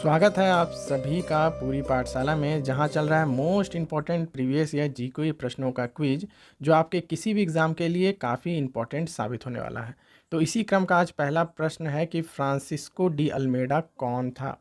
स्वागत है आप सभी का पूरी पाठशाला में, जहां चल रहा है most important previous year GK प्रश्नों का क्विज, जो आपके किसी भी एग्ज़ाम के लिए काफ़ी इम्पॉर्टेंट साबित होने वाला है। तो इसी क्रम का आज पहला प्रश्न है कि फ्रांसिस्को डी अल्मेडा कौन था।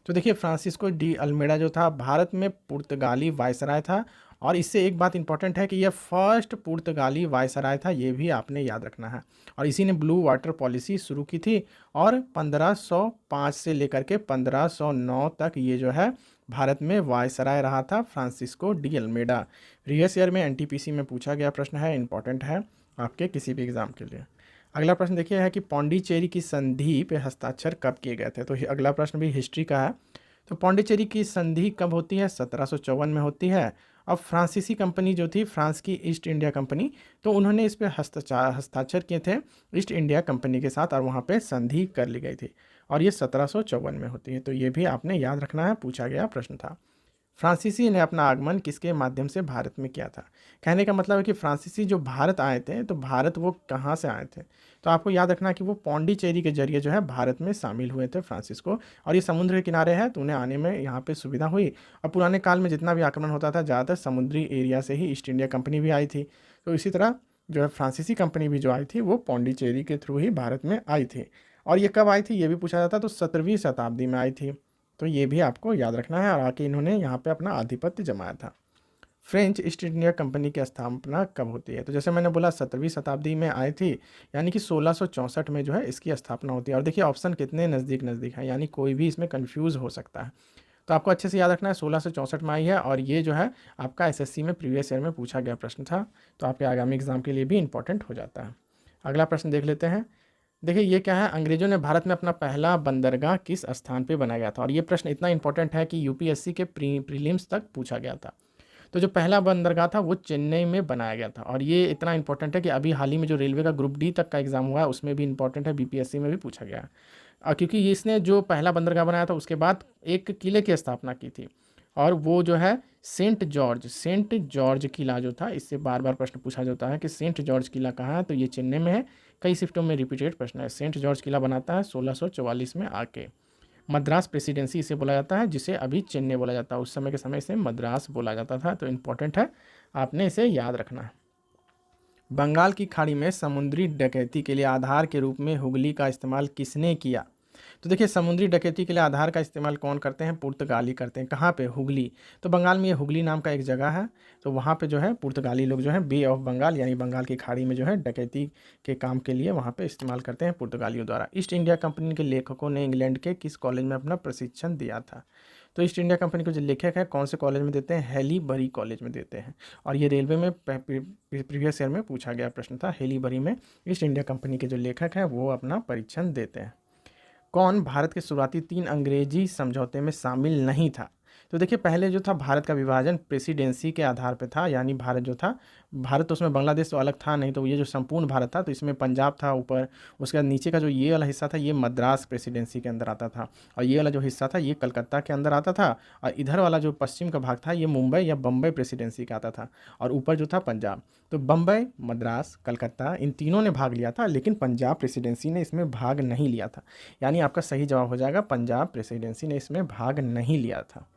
तो देखिए, फ्रांसिस्को डी अल्मेडा जो था भारत में पुर्तगाली वायसराय था, और इससे एक बात इंपॉर्टेंट है कि यह फर्स्ट पुर्तगाली वायसराय था, ये भी आपने याद रखना है। और इसी ने ब्लू वाटर पॉलिसी शुरू की थी, और 1505 से लेकर के 1509 तक ये जो है भारत में वायसराय रहा था Francisco de Almeida. Previous year में एनटीपीसी में पूछा गया प्रश्न है, इंपॉर्टेंट है आपके किसी भी एग्जाम के लिए। अगला प्रश्न देखिए है कि पौंडीचेरी की संधि पे हस्ताक्षर कब किए गए थे। तो अगला प्रश्न भी हिस्ट्री का है। तो पौंडीचेरी की संधि कब होती है? 1754 में होती है। अब फ्रांसीसी कंपनी जो थी, फ्रांस की ईस्ट इंडिया कंपनी, तो उन्होंने इस पे हस्ताक्षर किए थे ईस्ट इंडिया कंपनी के साथ, और वहाँ पे संधि कर ली गई थी, और ये 1754 में होती है। तो ये भी आपने याद रखना है, पूछा गया प्रश्न था। फ्रांसीसी ने अपना आगमन किसके माध्यम से भारत में किया था? कहने का मतलब है कि फ्रांसीसी जो भारत आए थे, तो भारत वो कहाँ से आए थे? तो आपको याद रखना है कि वो पौंडीचेरी के जरिए जो है भारत में शामिल हुए थे फ्रांसिस्को, और ये समुद्र के किनारे है, तो उन्हें आने में यहाँ पे सुविधा हुई। और पुराने काल में जितना भी आक्रमण होता था, ज़्यादातर समुद्री एरिया से ही ईस्ट इंडिया कंपनी भी आई थी। तो इसी तरह जो है फ्रांसीसी कंपनी भी जो आई थी, वो पौंडीचेरी के थ्रू ही भारत में आई थी। और ये कब आई थी ये भी पूछा जाता, तो 17वीं शताब्दी में आई थी। तो ये भी आपको याद रखना है, और आके इन्होंने यहाँ पे अपना आधिपत्य जमाया था। फ्रेंच ईस्ट इंडिया कंपनी की स्थापना कब होती है? तो जैसे मैंने बोला 17वीं शताब्दी में आई थी, यानी कि 1664 में जो है इसकी स्थापना होती है। और देखिए ऑप्शन कितने नज़दीक नज़दीक हैं, यानी कोई भी इसमें कंफ्यूज हो सकता है। तो आपको अच्छे से याद रखना है, 1664 में आई है, और ये जो है आपका एसएससी में प्रीवियस ईयर में पूछा गया प्रश्न था, तो आपके आगामी एग्जाम के लिए भी इंपॉर्टेंट हो जाता है। अगला प्रश्न देख लेते हैं। देखिए ये क्या है, अंग्रेजों ने भारत में अपना पहला बंदरगाह किस स्थान पे बनाया गया था? और ये प्रश्न इतना इंपॉर्टेंट है कि यूपीएससी के प्रीलिम्स तक पूछा गया था। तो जो पहला बंदरगाह था वो चेन्नई में बनाया गया था, और ये इतना इंपॉर्टेंट है कि अभी हाल ही में जो रेलवे का ग्रुप डी तक का एग्जाम हुआ है, उसमें भी इंपॉर्टेंट है, बीपीएससी में भी पूछा गया है। क्योंकि इसने जो पहला बंदरगाह बनाया था, उसके बाद एक किले की स्थापना की थी, और वो जो है सेंट जॉर्ज किला जो था, इससे बार बार प्रश्न पूछा जाता है कि सेंट जॉर्ज किला कहाँ है, तो ये चेन्नई में है। कई शिफ्टों में रिपीटेड प्रश्न है। सेंट जॉर्ज किला बनाता है 1644 में आके। मद्रास प्रेसिडेंसी इसे बोला जाता है, जिसे अभी चेन्नई बोला जाता है, उस समय के समय से मद्रास बोला जाता था। तो इंपॉर्टेंट है, आपने इसे याद रखना है। बंगाल की खाड़ी में समुद्री डकैती के लिए आधार के रूप में हुगली का इस्तेमाल किसने किया? तो देखिए, समुद्री डकैती के लिए आधार का इस्तेमाल कौन करते हैं? पुर्तगाली करते हैं। कहाँ पे? हुगली। तो बंगाल में ये हुगली नाम का एक जगह है, तो वहाँ पे जो है पुर्तगाली लोग जो है बे ऑफ बंगाल यानी बंगाल की खाड़ी में जो है डकैती के काम के लिए वहाँ पे इस्तेमाल करते हैं पुर्तगालियों द्वारा। ईस्ट इंडिया कंपनी के लेखकों ने इंग्लैंड के किस कॉलेज में अपना प्रशिक्षण दिया था? तो ईस्ट इंडिया कंपनी के जो लेखक हैं, कौन से कॉलेज में देते हैं? हेलीबरी कॉलेज में देते हैं। और ये रेलवे में प्रीवियस ईयर में पूछा गया प्रश्न था, हेलीबरी में ईस्ट इंडिया कंपनी के जो लेखक हैं वो अपना परीक्षण देते हैं। कौन भारत के शुरुआती 3 अंग्रेजी समझौते में शामिल नहीं था? तो देखिए, पहले जो था भारत का विभाजन प्रेसिडेंसी के आधार पे था, यानी भारत जो था, भारत तो उसमें बांग्लादेश तो अलग था नहीं, तो ये जो संपूर्ण भारत था, तो इसमें पंजाब था ऊपर, उसके बाद नीचे का जो ये वाला हिस्सा था, ये मद्रास प्रेसिडेंसी के अंदर आता था, और ये वाला जो हिस्सा था ये कलकत्ता के अंदर आता था, और इधर वाला जो पश्चिम का भाग था ये मुंबई या बम्बई प्रेसिडेंसी का आता था, और ऊपर जो था पंजाब। तो बम्बई, मद्रास, कलकत्ता, इन तीनों ने भाग लिया था, लेकिन पंजाब प्रेसिडेंसी ने इसमें भाग नहीं लिया था। यानी आपका सही जवाब हो जाएगा, पंजाब प्रेसिडेंसी ने इसमें भाग नहीं लिया था।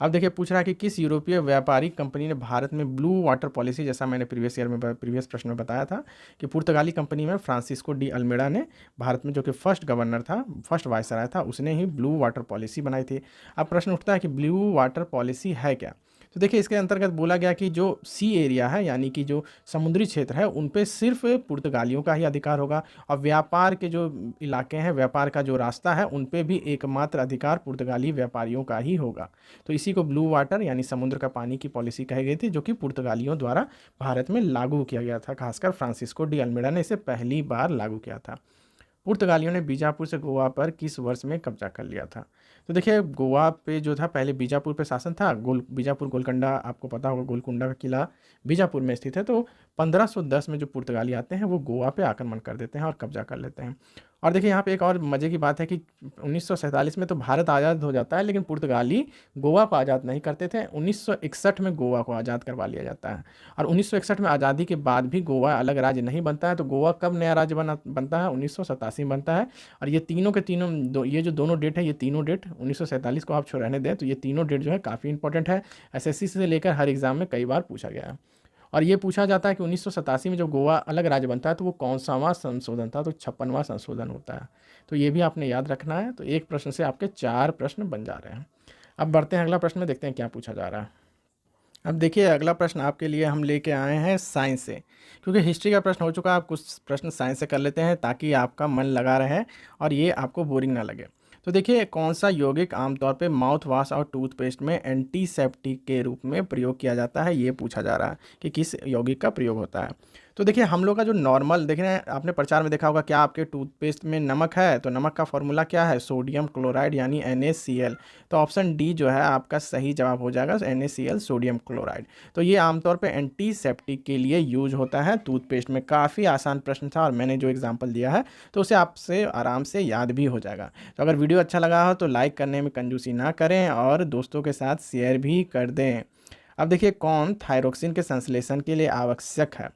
अब देखिए, पूछ रहा है कि किस यूरोपीय व्यापारिक कंपनी ने भारत में ब्लू वाटर पॉलिसी, जैसा मैंने प्रीवियस प्रश्न में बताया था कि पुर्तगाली कंपनी में फ्रांसिस्को डी अल्मेडा ने भारत में, जो कि फर्स्ट गवर्नर था, फर्स्ट वायसराय था, उसने ही ब्लू वाटर पॉलिसी बनाई थी। अब प्रश्न उठता है कि ब्लू वाटर पॉलिसी है क्या? तो देखिए, इसके अंतर्गत बोला गया कि जो सी एरिया है, यानी कि जो समुद्री क्षेत्र है, उन पे सिर्फ पुर्तगालियों का ही अधिकार होगा, और व्यापार के जो इलाके हैं, व्यापार का जो रास्ता है, उन पे भी एकमात्र अधिकार पुर्तगाली व्यापारियों का ही होगा। तो इसी को ब्लू वाटर यानी समुद्र का पानी की पॉलिसी कही गई थी, जो कि पुर्तगालियों द्वारा भारत में लागू किया गया था। खासकर फ्रांसिस्को डी अल्मेडा ने इसे पहली बार लागू किया था। पुर्तगालियों ने बीजापुर से गोवा पर किस वर्ष में कब्जा कर लिया था? तो देखिए, गोवा पे जो था पहले बीजापुर पे शासन था, बीजापुर गोलकुंडा, आपको पता होगा गोलकुंडा का किला बीजापुर में स्थित है, तो 1510 में जो पुर्तगाली आते हैं वो गोवा पे आक्रमण कर देते हैं और कब्जा कर लेते हैं। और देखिए यहाँ पे एक और मज़े की बात है कि 1947 में तो भारत आज़ाद हो जाता है, लेकिन पुर्तगाली गोवा को आज़ाद नहीं करते थे। 1961 में गोवा को आज़ाद करवा लिया जाता है। और 1961 में आज़ादी के बाद भी गोवा अलग राज्य नहीं बनता है। तो गोवा कब नया राज्य बनता है? 1987 में बनता है। और ये तीनों के तीनों ये जो दोनों डेट है, ये तीनों डेट 1947 को आप रहने दें, तो ये तीनों डेट जो है काफ़ी इंपॉर्टेंट है। एसएससी से लेकर हर एग्जाम में कई बार पूछा गया है। और ये पूछा जाता है कि 1987 में जब गोवा अलग राज्य बनता है तो वो कौन सावां संशोधन था? तो 56वां संशोधन होता है। तो ये भी आपने याद रखना है। तो एक प्रश्न से आपके 4 प्रश्न बन जा रहे हैं। अब बढ़ते हैं अगला प्रश्न में, देखते हैं क्या पूछा जा रहा है। अब देखिए अगला प्रश्न आपके लिए हम लेके आए हैं साइंस से, क्योंकि हिस्ट्री का प्रश्न हो चुका है। आप कुछ प्रश्न साइंस से कर लेते हैं ताकि आपका मन लगा रहे और ये आपको बोरिंग ना लगे। तो देखिए कौन सा यौगिक आमतौर पे माउथ वॉश और टूथपेस्ट में एंटीसेप्टिक के रूप में प्रयोग किया जाता है, ये पूछा जा रहा है कि किस यौगिक का प्रयोग होता है। तो देखिए हम लोग का जो नॉर्मल देख रहे हैं, आपने प्रचार में देखा होगा, क्या आपके टूथपेस्ट में नमक है? तो नमक का फॉर्मूला क्या है? सोडियम क्लोराइड यानी NaCl। तो ऑप्शन डी जो है आपका सही जवाब हो जाएगा, NaCl सोडियम क्लोराइड। तो ये आमतौर पे एंटीसेप्टिक के लिए यूज होता है टूथपेस्ट में। काफ़ी आसान प्रश्न था और मैंने जो एग्जाम्पल दिया है तो उसे आपसे आराम से याद भी हो जाएगा। तो अगर वीडियो अच्छा लगा हो तो लाइक करने में कंजूसी ना करें और दोस्तों के साथ शेयर भी कर दें। अब देखिए कौन थायरोक्सिन के संश्लेषण के लिए आवश्यक है?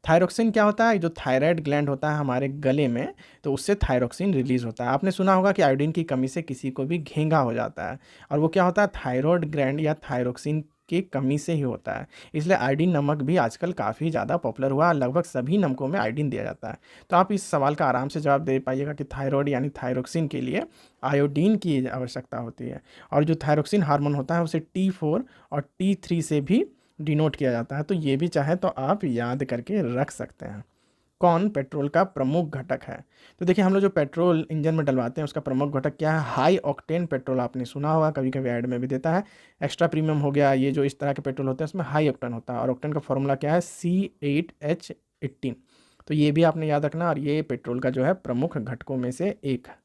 थायरोक्सिन क्या होता है? जो थायराइड ग्लैंड होता है हमारे गले में, तो उससे थायरोक्सिन रिलीज होता है। आपने सुना होगा कि आयोडीन की कमी से किसी को भी घेंघा हो जाता है, और वो क्या होता है? थायराइड ग्लैंड या थायरोक्सिन की कमी से ही होता है। इसलिए आयोडीन नमक भी आजकल काफ़ी ज़्यादा पॉपुलर हुआ है। लगभग सभी नमकों में आयोडीन दिया जाता है। तो आप इस सवाल का आराम से जवाब दे पाइएगा कि थायराइड यानी थायरोक्सिन के लिए आयोडीन की आवश्यकता होती है। और जो थायरोक्सिन हार्मोन होता है उसे T4 और T3 से भी डिनोट किया जाता है। तो ये भी चाहे तो आप याद करके रख सकते हैं। कौन पेट्रोल का प्रमुख घटक है? तो देखिए हम लोग जो पेट्रोल इंजन में डलवाते हैं उसका प्रमुख घटक क्या है? High octane petrol. आपने सुना होगा, कभी कभी ऐड में भी देता है। एक्स्ट्रा प्रीमियम हो गया, ये जो इस तरह के पेट्रोल होते हैं उसमें हाई ऑक्टेन होता है। और ऑक्टेन का फॉर्मूला क्या है? C8H18। तो ये भी आपने याद रखना। और ये पेट्रोल का जो है प्रमुख घटकों में से एक है।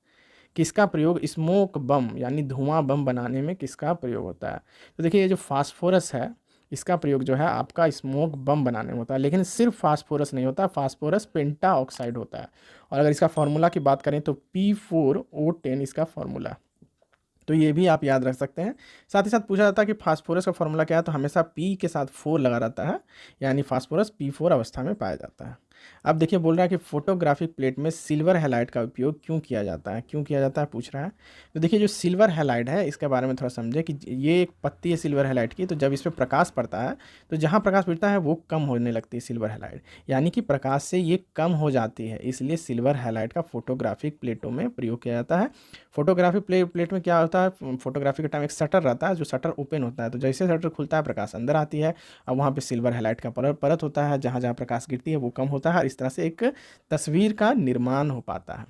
किसका प्रयोग स्मोक बम यानी धुआं बम बनाने में किसका प्रयोग होता है? तो देखिए ये जो फास्फोरस है, इसका प्रयोग जो है आपका स्मोक बम बनाने में होता है। लेकिन सिर्फ फास्फोरस नहीं होता, फास्फोरस पेंटा ऑक्साइड होता है। और अगर इसका फॉर्मूला की बात करें तो P4O10 इसका फॉर्मूला है। तो ये भी आप याद रख सकते हैं। साथ ही साथ पूछा जाता है कि फास्फोरस का फॉर्मूला क्या है? तो हमेशा P के साथ 4 लगा रहता है, यानी फास्फोरस P4 अवस्था में पाया जाता है। अब देखिए बोल रहा है कि फोटोग्राफिक प्लेट में सिल्वर हैलाइड का उपयोग क्यों किया जाता है? क्यों किया जाता है पूछ रहा है। तो देखिए जो सिल्वर हैलाइड है इसके बारे में थोड़ा समझे कि ये एक पत्ती है सिल्वर हैलाइड की। तो जब इस पर प्रकाश पड़ता है तो जहाँ प्रकाश पड़ता है वो कम होने लगती है सिल्वर हैलाइड, यानी कि प्रकाश से ये कम हो जाती है। इसलिए सिल्वर हैलाइड का फोटोग्राफिक प्लेटों में प्रयोग किया जाता है। फोटोग्राफिक प्लेट में क्या होता है? फोटोग्राफी के टाइम एक शटर रहता है, जो शटर ओपन होता है। तो जैसे शटर खुलता है प्रकाश अंदर आती है, और वहाँ पे सिल्वर हैलाइड का परत होता है। जहाँ जहाँ प्रकाश गिरती है वो कम होता है, और इस तरह से एक तस्वीर का निर्माण हो पाता है।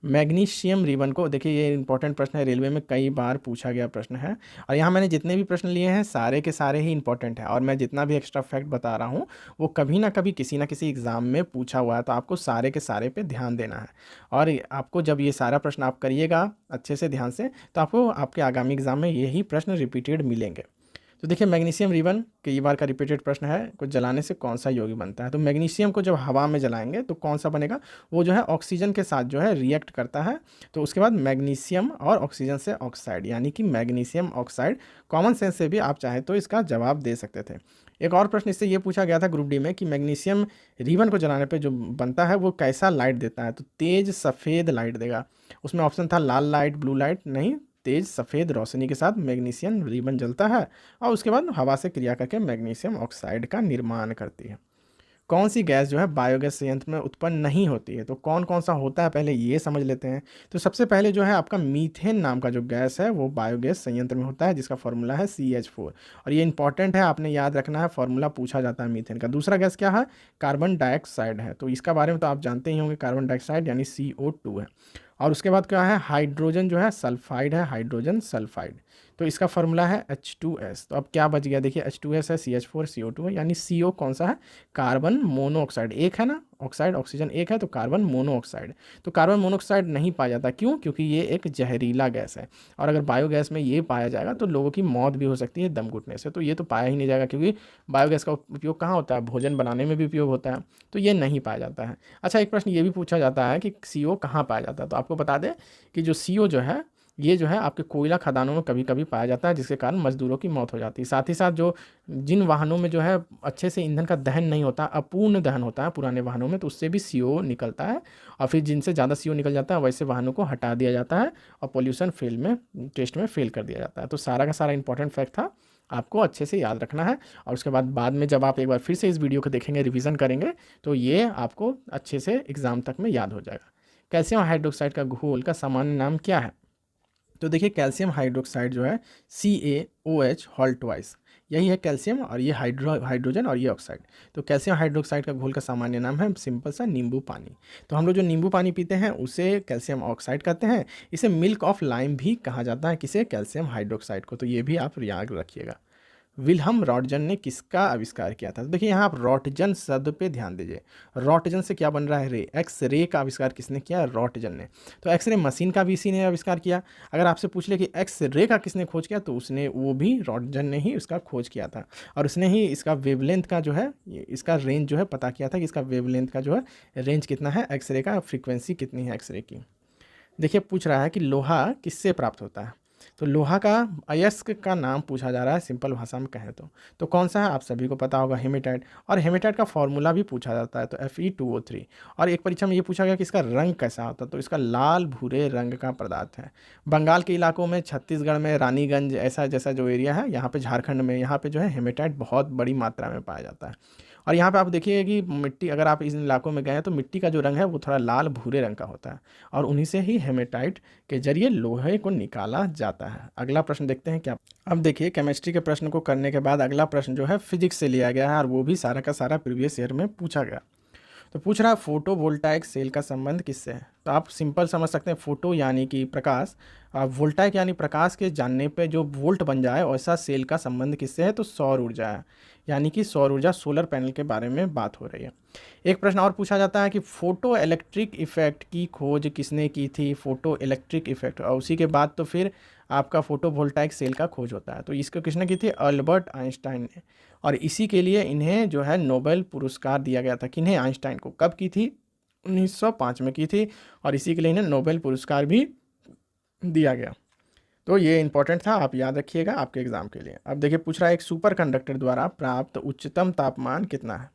मैग्नीशियम रिबन को देखिए, ये इंपॉर्टेंट प्रश्न है, रेलवे में कई बार पूछा गया प्रश्न है। और यहाँ मैंने जितने भी प्रश्न लिए हैं सारे के सारे ही इंपॉर्टेंट हैं। और मैं जितना भी एक्स्ट्रा फैक्ट बता रहा हूँ वो कभी ना कभी किसी ना किसी एग्ज़ाम में पूछा हुआ है। तो आपको सारे के सारे पे ध्यान देना है। और आपको जब ये सारा प्रश्न आप करिएगा अच्छे से ध्यान से, तो आपको आपके आगामी एग्ज़ाम में यही प्रश्न रिपीटेड मिलेंगे। तो देखिए मैग्नीशियम रिबन कई बार का रिपीटेड प्रश्न है, कुछ जलाने से कौन सा यौगिक बनता है? तो मैग्नीशियम को जब हवा में जलाएंगे तो कौन सा बनेगा? वो जो है ऑक्सीजन के साथ जो है रिएक्ट करता है। तो उसके बाद मैग्नीशियम और ऑक्सीजन से ऑक्साइड, यानी कि मैग्नीशियम ऑक्साइड। कॉमन सेंस से भी आप चाहे तो इसका जवाब दे सकते थे। एक और प्रश्न इससे ये पूछा गया था ग्रुप डी में कि मैग्नीशियम रिबन को जलाने पे जो बनता है वो कैसा लाइट देता है? तो तेज सफ़ेद लाइट देगा। उसमें ऑप्शन था लाल लाइट, ब्लू लाइट, नहीं, तेज सफ़ेद रोशनी के साथ मैग्नीशियम रिबन जलता है और उसके बाद हवा से क्रिया करके मैग्नीशियम ऑक्साइड का निर्माण करती है। कौन सी गैस जो है बायोगैस संयंत्र में उत्पन्न नहीं होती है? तो कौन कौन सा होता है पहले ये समझ लेते हैं। तो सबसे पहले जो है आपका मीथेन नाम का जो गैस है वो बायोगैस संयंत्र में होता है, जिसका फॉर्मूला है CH4। और ये इंपॉर्टेंट है, आपने याद रखना है, फॉर्मूला पूछा जाता है मीथेन का। दूसरा गैस क्या है? कार्बन डाइऑक्साइड है। तो इसका बारे में तो आप जानते ही होंगे, कार्बन डाइऑक्साइड यानी CO2 है। और उसके बाद क्या है? हाइड्रोजन जो है सल्फाइड है, हाइड्रोजन सल्फाइड। तो इसका फॉर्मूला है H2S। तो अब क्या बच गया? देखिए H2S है, CH4 CO2 है, यानी CO कौन सा है? कार्बन मोनोऑक्साइड, एक है ना, ऑक्साइड, ऑक्सीजन एक है तो कार्बन मोनोऑक्साइड। तो कार्बन मोनोऑक्साइड नहीं पाया जाता, क्यों? क्योंकि ये एक जहरीला गैस है, और अगर बायोगैस में ये पाया जाएगा तो लोगों की मौत भी हो सकती है दम घुटने से। तो ये तो पाया ही नहीं जाएगा, क्योंकि बायोगैस का उपयोग कहाँ होता है? भोजन बनाने में भी उपयोग होता है, तो ये नहीं पाया जाता है। अच्छा, एक प्रश्न ये भी पूछा जाता है कि CO कहाँ पाया जाता है? तो आपको बता दें कि जो CO जो है, ये जो है आपके कोयला खदानों में कभी कभी पाया जाता है, जिसके कारण मजदूरों की मौत हो जाती है। साथ ही साथ जो जिन वाहनों में जो है अच्छे से ईंधन का दहन नहीं होता, अपूर्ण दहन होता है पुराने वाहनों में, तो उससे भी CO निकलता है, और फिर जिनसे ज़्यादा CO निकल जाता है वैसे वाहनों को हटा दिया जाता है और पोल्यूशन टेस्ट में फेल कर दिया जाता है। तो सारा का सारा इंपॉर्टेंट फैक्ट था, आपको अच्छे से याद रखना है, और उसके बाद में जब आप एक बार फिर से इस वीडियो को देखेंगे, रिवीजन करेंगे, तो ये आपको अच्छे से एग्ज़ाम तक में याद हो जाएगा। कैल्शियम हाइड्रोक्साइड का घोल का सामान्य नाम क्या है? तो देखिए, कैल्शियम हाइड्रोक्साइड जो है CaOH हॉल ट्वाइस, यही है कैल्शियम, और ये हाइड्रोजन और ये ऑक्साइड। तो कैल्शियम हाइड्रोक्साइड का घोल का सामान्य नाम है सिंपल सा नींबू पानी। तो हम लोग जो नींबू पानी पीते हैं उसे कैल्शियम ऑक्साइड कहते हैं। इसे मिल्क ऑफ लाइम भी कहा जाता है, किसे? कैल्शियम हाइड्रोक्साइड को। तो ये भी आप याद रखिएगा। विल्हम रॉटजन ने किसका आविष्कार किया था? तो देखिए, यहाँ आप रॉटजन शब्द पे ध्यान दीजिए। रॉटजन से क्या बन रहा है? रे। एक्स-रे का आविष्कार किसने किया? रॉटजन ने। तो एक्स-रे मशीन का भी इसी ने आविष्कार किया। अगर आपसे पूछ ले कि एक्स-रे का किसने खोज किया, तो उसने वो भी रॉटजन ने ही उसका खोज किया था, और उसने ही इसका वेवलेंथ का जो है, इसका रेंज जो है पता किया था कि इसका वेवलेंथ का जो है रेंज कितना है, एक्स-रे का फ्रीक्वेंसी कितनी है एक्स-रे की। देखिए, पूछ रहा है कि लोहा किससे प्राप्त होता है? तो लोहा का अयस्क का नाम पूछा जा रहा है, सिंपल भाषा में कहें तो कौन सा है? आप सभी को पता होगा, हेमेटाइट। और हेमेटाइट का फॉर्मूला भी पूछा जाता है, तो Fe2O3। और एक परीक्षा में ये पूछा गया कि इसका रंग कैसा होता है, तो इसका लाल भूरे रंग का पदार्थ है। बंगाल के इलाकों में, छत्तीसगढ़ में, रानीगंज ऐसा जैसा जो एरिया है, यहाँ पे झारखंड में, यहाँ पे जो है हेमेटाइट बहुत बड़ी मात्रा में पाया जाता है। और यहाँ पे आप देखिए कि मिट्टी, अगर आप इन इलाकों में गए हैं तो मिट्टी का जो रंग है वो थोड़ा लाल भूरे रंग का होता है, और उन्हीं से ही हेमेटाइट के जरिए लोहे को निकाला जाता है। अगला प्रश्न देखते हैं क्या। अब देखिए, केमिस्ट्री के प्रश्न को करने के बाद अगला प्रश्न जो है फिजिक्स से लिया गया है, और वो भी सारा का सारा प्रीवियस ईयर में पूछा गया। तो पूछ रहा है फोटोवोल्टाइक सेल का संबंध किससे है? तो आप सिंपल समझ सकते हैं, फोटो यानी कि प्रकाश, वोल्टाइक यानी प्रकाश के जानने पे जो वोल्ट बन जाए, वैसा सेल का संबंध किससे है? तो सौर ऊर्जा है, यानी कि सौर ऊर्जा, सोलर पैनल के बारे में बात हो रही है। एक प्रश्न और पूछा जाता है कि फोटो इलेक्ट्रिक इफेक्ट की खोज किसने की थी? फोटो इलेक्ट्रिक इफेक्ट, और उसी के बाद तो फिर आपका फोटोवोल्टाइक सेल का खोज होता है। तो इसको किसने की थी? अल्बर्ट आइंस्टाइन ने। और इसी के लिए इन्हें जो है नोबेल पुरस्कार दिया गया था। किन्हें? आइंस्टाइन को। कब की थी? 1905 में की थी, और इसी के लिए इन्हें नोबेल पुरस्कार भी दिया गया। तो ये इंपॉर्टेंट था, आप याद रखिएगा आपके एग्जाम के लिए। अब देखिए, पूछ रहा है एक सुपर कंडक्टर द्वारा प्राप्त उच्चतम तापमान कितना है?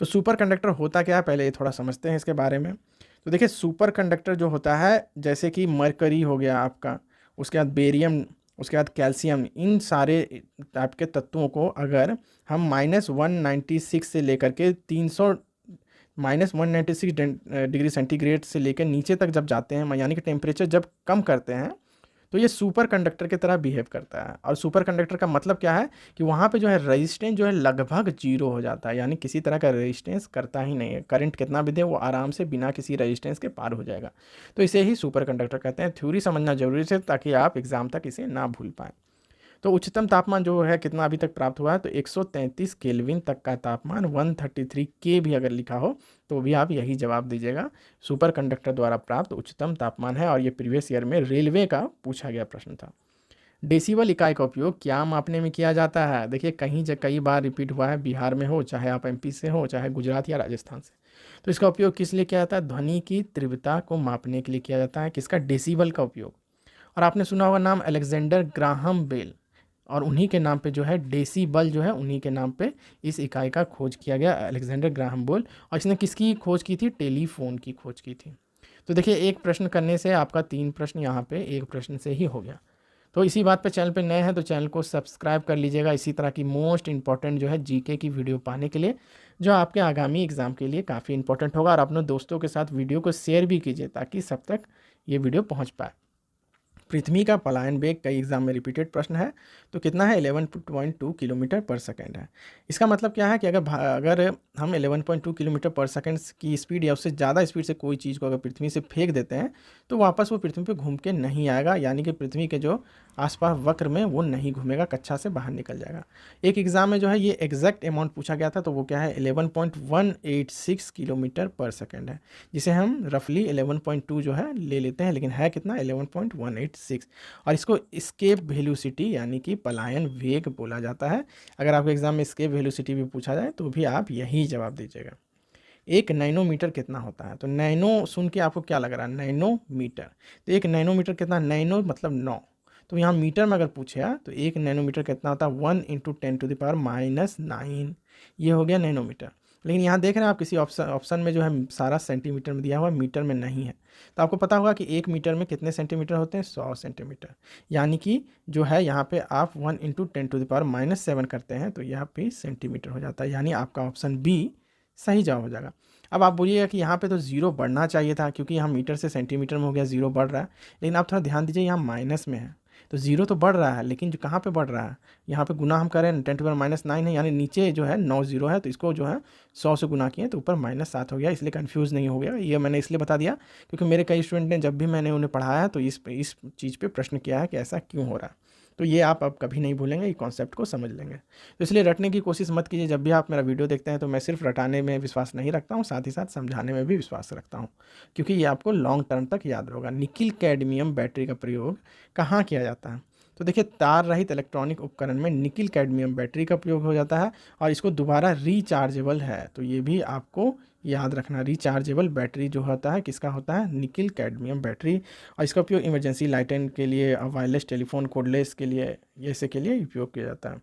तो सुपर कंडक्टर होता क्या है, पहले ये थोड़ा समझते हैं इसके बारे में। तो देखिए, सुपर कंडक्टर जो होता है, जैसे कि मरकरी हो गया आपका, उसके बाद बेरियम, उसके बाद कैल्शियम, इन सारे आपके तत्वों को अगर हम -196 से लेकर के 300 -196 डिग्री सेंटीग्रेड से लेकर नीचे तक जब जाते हैं, यानी कि टेम्परेचर जब कम करते हैं, तो ये सुपर कंडक्टर की तरह बिहेव करता है। और सुपर कंडक्टर का मतलब क्या है कि वहाँ पे जो है रेजिस्टेंस जो है लगभग जीरो हो जाता है, यानी किसी तरह का रेजिस्टेंस करता ही नहीं है। करंट कितना भी दे वो आराम से बिना किसी रेजिस्टेंस के पार हो जाएगा। तो इसे ही सुपर कंडक्टर कहते हैं। थ्योरी समझना जरूरी है ताकि आप एग्जाम तक इसे ना भूल पाएँ। तो उच्चतम तापमान जो है कितना अभी तक प्राप्त हुआ है? तो 133 केल्विन तक का तापमान, 133 के भी अगर लिखा हो तो भी आप यही जवाब दीजिएगा। सुपर कंडक्टर द्वारा प्राप्त उच्चतम तापमान है, और ये प्रीवियस ईयर में रेलवे का पूछा गया प्रश्न था। डेसिबल इकाई का उपयोग क्या मापने में किया जाता है? देखिए, कई बार रिपीट हुआ है, बिहार में हो, चाहे आप MP से हो, चाहे गुजरात या राजस्थान से। तो इसका उपयोग किस लिए किया जाता है? ध्वनि की तीव्रता को मापने के लिए किया जाता है। किसका? डेसिबल का उपयोग। और आपने सुना होगा नाम अलेक्जेंडर ग्राहम बेल, और उन्हीं के नाम पे जो है डेसीबल जो है, उन्हीं के नाम पे इस इकाई का खोज किया गया, अलेक्जेंडर ग्राहम बेल। और इसने किसकी खोज की थी? टेलीफोन की खोज की थी। तो देखिए, एक प्रश्न करने से आपका 3 प्रश्न यहाँ पे एक प्रश्न से ही हो गया। तो इसी बात पे चैनल पे नए हैं तो चैनल को सब्सक्राइब कर लीजिएगा, इसी तरह की मोस्ट इंपॉर्टेंट जो है GK की वीडियो पाने के लिए, जो आपके आगामी एग्जाम के लिए काफ़ी इंपॉर्टेंट होगा। और अपने दोस्तों के साथ वीडियो को शेयर भी कीजिए ताकि सब तक ये वीडियो पहुँच पाए। पृथ्वी का पलायन वेग कई एग्जाम में रिपीटेड प्रश्न है, तो कितना है 11.2 किलोमीटर पर सेकंड है। इसका मतलब क्या है कि अगर हम 11.2 किलोमीटर पर सेकंड की स्पीड या उससे ज़्यादा स्पीड से कोई चीज़ को अगर पृथ्वी से फेंक देते हैं तो वापस वो पृथ्वी पे घूम के नहीं आएगा, यानी कि पृथ्वी के जो आसपास वक्र में वो नहीं घूमेगा, कक्षा से बाहर निकल जाएगा। एक एग्जाम में जो है ये एग्जैक्ट अमाउंट पूछा गया था, तो वो क्या है 11.186 किलोमीटर पर सेकंड है, जिसे हम रफली 11.2 जो है ले लेते हैं, लेकिन है कितना 11.186। और इसको एस्केप वेलोसिटी यानी कि पलायन वेग बोला जाता है। अगर आपके एग्जाम में एस्केप वेलोसिटी भी पूछा जाए तो भी आप यही जवाब दीजिएगा। 1 नैनोमीटर कितना होता है? तो नैनो सुन के आपको क्या लग रहा है? नैनोमीटर। तो 1 नैनोमीटर कितना? नैनो मतलब 9, तो यहाँ मीटर में अगर पूछा तो 1 नैनोमीटर कितना होता है? 1 × 10⁻⁹ ये हो गया नैनोमीटर। लेकिन यहाँ देख रहे हैं आप किसी ऑप्शन में जो है सारा सेंटीमीटर में दिया हुआ, मीटर में नहीं है। तो आपको पता होगा कि 1 मीटर में कितने सेंटीमीटर होते हैं? 100 सेंटीमीटर। यानी कि जो है यहाँ पे आप 1 × 10⁻⁷ करते हैं तो यहाँ पे सेंटीमीटर हो जाता है, यानी आपका ऑप्शन बी सही जवाब हो जाएगा। अब आप बोलिएगा कि यहाँ पे तो जीरो बढ़ना चाहिए था, क्योंकि यहाँ मीटर से सेंटीमीटर में हो गया, जीरो बढ़ रहा है। लेकिन आप थोड़ा ध्यान दीजिए, यहाँ माइनस में है तो जीरो तो बढ़ रहा है, लेकिन जो कहाँ पे बढ़ रहा है, यहाँ पे गुना हम करें 10⁻⁹ है, यानी नीचे जो है 9 जीरो है, तो इसको जो है 100 से गुना किए तो ऊपर -7 हो गया, इसलिए कंफ्यूज नहीं हो गया। ये मैंने इसलिए बता दिया क्योंकि मेरे कई स्टूडेंट ने जब भी मैंने उन्हें पढ़ाया है तो इस चीज़ पे प्रश्न किया है कि ऐसा क्यों हो रहा है। तो ये आप अब कभी नहीं भूलेंगे, ये कॉन्सेप्ट को समझ लेंगे। तो इसलिए रटने की कोशिश मत कीजिए। जब भी आप मेरा वीडियो देखते हैं तो मैं सिर्फ रटाने में विश्वास नहीं रखता हूँ, साथ ही साथ समझाने में भी विश्वास रखता हूँ, क्योंकि ये आपको लॉन्ग टर्म तक याद होगा। निकिल कैडमियम बैटरी का प्रयोग कहाँ किया जाता है? तो देखिए, तार रहित इलेक्ट्रॉनिक उपकरण में निकिल कैडमियम बैटरी का प्रयोग हो जाता है, और इसको दोबारा रिचार्जेबल है, तो ये भी आपको याद रखना। रिचार्जेबल बैटरी जो होता है किसका होता है? Nickel cadmium battery. और इसका उपयोग इमरजेंसी लाइटन के लिए, वायरलेस टेलीफोन, कोडलेस के लिए, ऐसे के लिए उपयोग किया जाता है।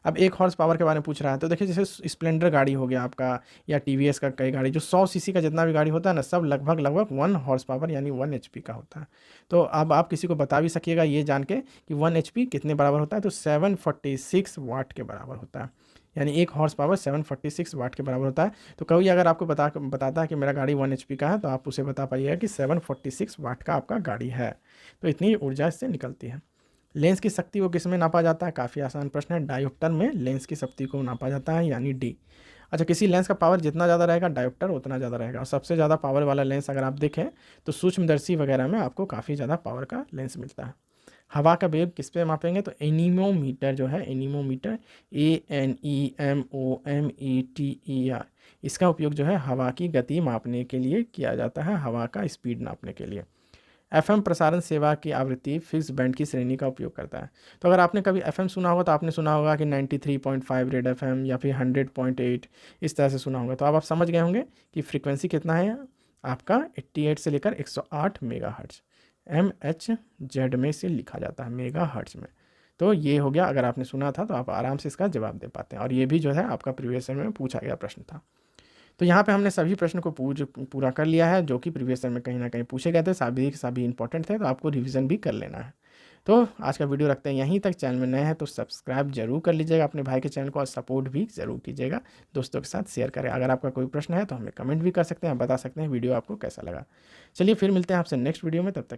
अब 1 हॉर्स पावर के बारे में पूछ रहा है, तो देखिए जैसे स्प्लेंडर गाड़ी हो गया आपका, या टीवीएस का कई गाड़ी जो 100 सीसी का जितना भी गाड़ी होता है ना, सब लगभग 1 हॉर्स पावर यानी 1 एचपी का होता है। तो अब आप किसी को बता भी सकिएगा ये जान के कि 1 एचपी कितने बराबर होता है? तो 746 वाट के बराबर होता है, यानी 1 हॉर्स पावर 746 वाट के बराबर होता है। तो कोई अगर आपको बताता है कि मेरा गाड़ी 1 एचपी का है, तो आप उसे बता पाइएगा कि 746 वाट का आपका गाड़ी है, तो इतनी ऊर्जा इससे निकलती है। लेंस की शक्ति को किस में नापा जाता है? काफ़ी आसान प्रश्न है। डायोप्टर में लेंस की शक्ति को नापा जाता है, यानी डी। अच्छा, किसी लेंस का पावर जितना ज़्यादा रहेगा डायोप्टर उतना ज़्यादा रहेगा, और सबसे ज़्यादा पावर वाला लेंस अगर आप देखें तो सूक्ष्मदर्शी वगैरह में आपको काफ़ी ज़्यादा पावर का लेंस मिलता है। हवा का वेग किस पे मापेंगे? तो एनीमोमीटर जो है, एनीमोमीटर ANEMOMETER, इसका उपयोग जो है हवा की गति मापने के लिए किया जाता है, हवा का स्पीड नापने के लिए। एफएम प्रसारण सेवा की आवृत्ति फिक्स बैंड की श्रेणी का उपयोग करता है। तो अगर आपने कभी एफएम सुना होगा तो आपने सुना होगा कि 93.5 रेड एफएम या फिर 100.8, इस तरह से सुना होगा। तो अब आप समझ गए होंगे कि फ्रीक्वेंसी कितना है आपका, 88 से लेकर 108 मेगाहर्ट्ज, MHz में से लिखा जाता है, मेगाहर्ट्ज में। तो ये हो गया, अगर आपने सुना था तो आप आराम से इसका जवाब दे पाते हैं, और ये भी जो है आपका प्रीवियस ईयर में पूछा गया प्रश्न था। तो यहाँ पे हमने सभी प्रश्न को पूरा कर लिया है, जो कि प्रीवियस ईयर में कहीं ना कहीं पूछे गए थे, सभी इंपॉर्टेंट थे, तो आपको रिवीजन भी कर लेना है। तो आज का वीडियो रखते हैं यहीं तक। चैनल में नए हैं तो सब्सक्राइब जरूर कर लीजिएगा अपने भाई के चैनल को, और सपोर्ट भी ज़रूर कीजिएगा, दोस्तों के साथ शेयर करें। अगर आपका कोई प्रश्न है तो हमें कमेंट भी कर सकते हैं, बता सकते हैं वीडियो आपको कैसा लगा। चलिए फिर मिलते हैं आपसे नेक्स्ट वीडियो में, तब तक